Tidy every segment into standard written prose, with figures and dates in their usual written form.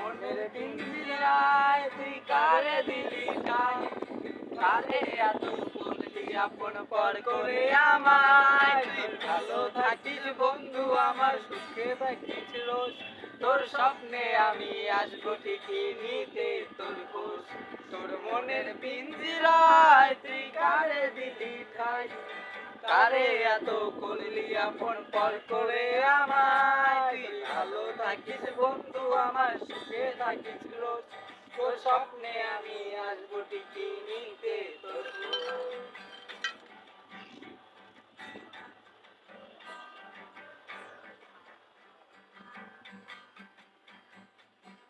মনের পিঞ্জিরায় তুই কারে দিলি ঠাই, কারে এত করলি আপন পর করে আমায়। তুই ভালো থাকিস বন্ধু আমার, সুখে থাকিস রোজ, তোর স্বপ্নে আমি আসবো ঠিকই নিতে তোর খোঁজ। তোর মনের পিঞ্জিরায় তুই কারে দিলি ঠাই, কারে এত করলি আপন পর করে আমায়। তুই ভালো থাকিস বন্ধু আমার, সুখে থাকিস রোজ, তোর স্বপ্নে আমি আসবো ঠিকই নিতে তোর খোঁজ।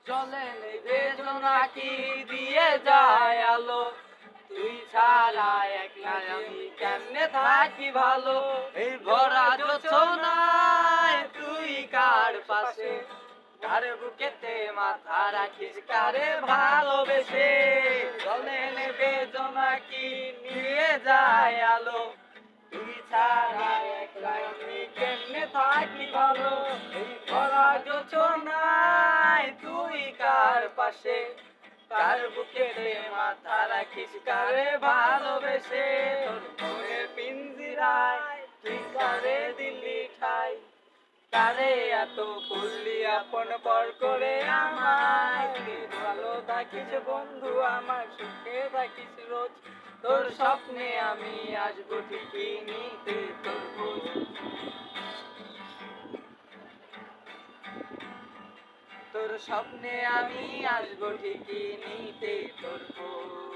জলে নেবে জোনাকি দিয়ে যায় আলো, তুই ছাড়া একলা আমি কেমনে থাকি ভালো। এই ভরা জোছনায় তুই কার পাশে, কার বুকেতে মাথা রাখিস কারে ভালোবেসে। জলে নেবে জোনাকি নিয়ে যায় আলো, তুই ছাড়া একলা আমি কেমনে থাকি ভালো। এই ভরা জোছনায় তুই কার পাশে, কার বুকেতে মাথা রাখিস কারে ভালোবেসে। তোর মনের পিঞ্জিরায় তুই কারে দিলি ঠাই, কারে এত করলি আপন পর করে আমায়। তুই ভালো থাকিস বন্ধু আমার, সুখে থাকিস রোজ, তোর স্বপ্নে আমি আসবো ঠিকই নিতে তোর খোঁজ। তোর স্বপ্নে আমি আসবো ঠিকই নিতে তোর খোঁজ।